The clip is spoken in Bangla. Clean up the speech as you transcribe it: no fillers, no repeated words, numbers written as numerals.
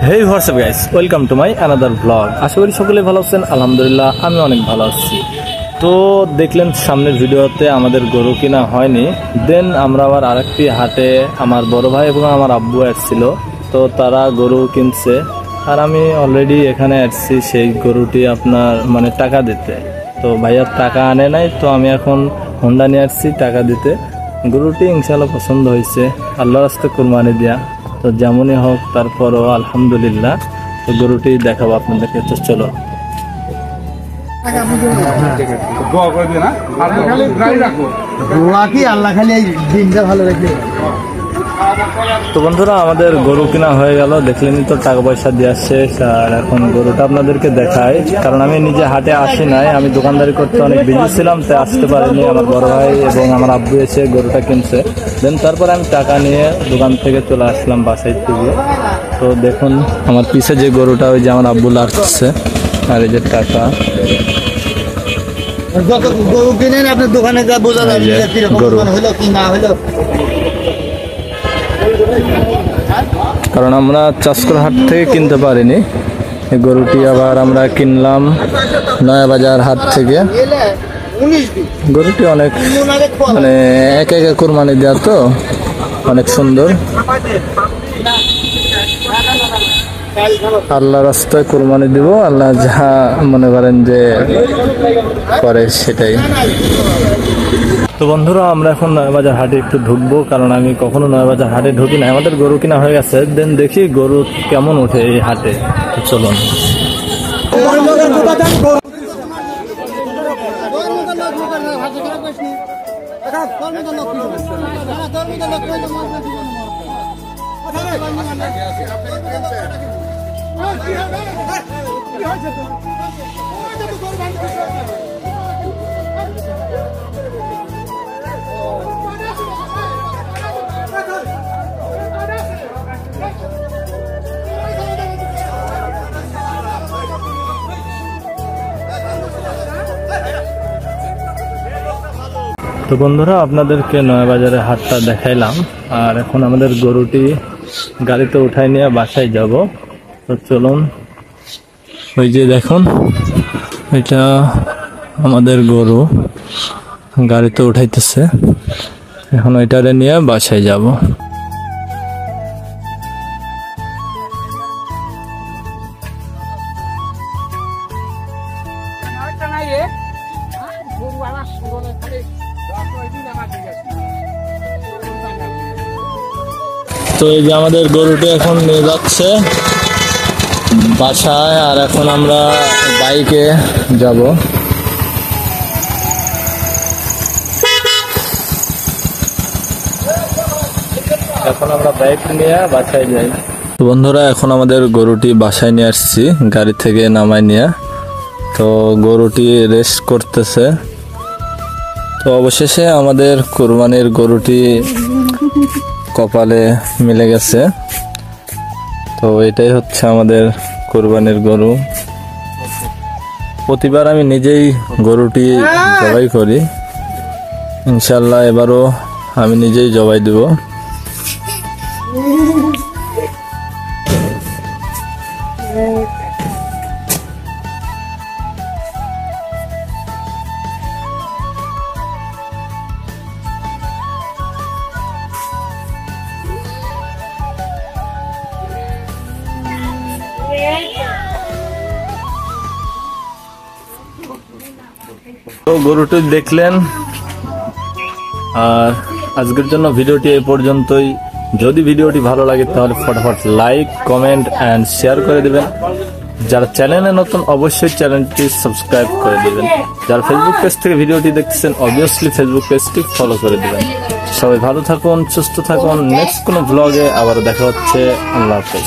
Hey WhatsApp guys, welcome to my another blog. আশা করি সকলে ভালো আছেন। আলহামদুলিল্লাহ আমি অনেক ভালো আছি। তো দেখলেন সামনের ভিডিওতে আমাদের গরু কিনা হয়নি। দেন আমরা আবার আরেকটি হাটে আমার বড় ভাই এবং আমার আব্বু আসছিল, তো তারা গরু কিনছে আর আমি অলরেডি এখানে আসছি সেই গরুটি আপনার মানে টাকা দিতে। তো ভাইয়ার টাকা আনে নাই, তো আমি এখন হোন্ডা নিয়ে আসছি টাকা দিতে। গরুটি ইনশাআল্লাহ পছন্দ হয়েছে, আল্লাহর রাস্তায় কুরবানি দেয়া, তো যেমনই হোক তারপরও আলহামদুলিল্লাহ। তো গরুটি দেখাবো আপনাদেরকে, তো চলো। তো বন্ধুরা আমাদের গরু কিনা হয়ে গেল, দেখলেনি তো টাকা পয়সা দিয়ে আসছে। আর এখন গরুটা আপনাদেরকে দেখাই, কারণ আমি নিজে হাটে আসি নাই, আমি দোকানদারি করতে অনেক বিজি ছিলাম, তাই আসতে পারিনি। আমার বড় ভাই এবং আমার আব্বু এসে গরুটা কিনছে। দেন তারপর আমি টাকা নিয়ে দোকান থেকে চলে আসলাম বাসায় থেকে। তো দেখুন আমার পিছে যে গরুটা, ওই যে আমার আব্বু লাগছে, আর এই যে টাকা। গরু কিনেন আপনার দোকানে যা বোঝা যাবে গরু হলো কি না হলো, কারণ আমরা চাষকর হাট থেকে কিনতে পারিনি। এই গরুটি আবার আমরা কিনলাম নয়াবাজার হাট থেকে। গরুটি অনেক মানে একে একে কোরবানি দেওয়া, তো অনেক সুন্দর। আল্লাহ রাস্তায় কোরবানি দিব, আল্লাহ যা মনে করেন যে করে সেটাই। তো বন্ধুরা আমরা এখন নয়াবাজার হাটে একটু ঢুকবো, কারণ আমি কখনো নয়াবাজার হাটে ঢুকি না। আমাদের গরু কিনা হয়ে গেছে, দেন দেখি গরু কেমন ওঠে এই হাটে। তো চলুন। তো বন্ধুরা আপনাদেরকে নয়াবাজারের হাটটা দেখাইলাম, আর এখন আমাদের গরুটি গাড়িতে উঠাই নিয়ে বাসায় যাব। তো চলুন, ওই যে দেখুন এটা আমাদের গরু গাড়িতে উঠাইতেছে, এখন ওইটারে নিয়ে বাসায় যাব। তো এই যে আমাদের গরুটি এখন নিয়ে যাচ্ছে বাসায়, আর এখন আমরা বাইকে যাব। এখন আমরা বাইক নিয়ে বাসায় যাই। তো বন্ধুরা এখন আমাদের গরুটি বাসায় নিয়ে আসছি গাড়ি থেকে নামাই নিয়ে। তো গরুটি রেস্ট করতেছে। তো অবশেষে আমাদের কোরবানির গরুটি কপালে মিলে গেছে। তো এটাই হচ্ছে আমাদের কোরবানির গরু। প্রতিবার আমি নিজেই গরুটি জবাই করি, ইনশাল্লাহ এবারও আমি নিজেই জবাই দেব। তো গরুটি দেখলেন, আর আজকের জন্য ভিডিওটি এই পর্যন্তই। যদি ভিডিওটি ভালো লাগে তাহলে ফটাফট লাইক, কমেন্ট অ্যান্ড শেয়ার করে দেবেন। যারা চ্যানেলে নতুন অবশ্যই চ্যানেলটি সাবস্ক্রাইব করে দেবেন। যারা ফেসবুক পেজ থেকে ভিডিওটি দেখছেন অবভিয়াসলি ফেসবুক পেজটি ফলো করে দেবেন। সবাই ভালো থাকুন, সুস্থ থাকুন। নেক্সট কোনো ব্লগে আবার দেখা হচ্ছে। আল্লাহ হাফেজ।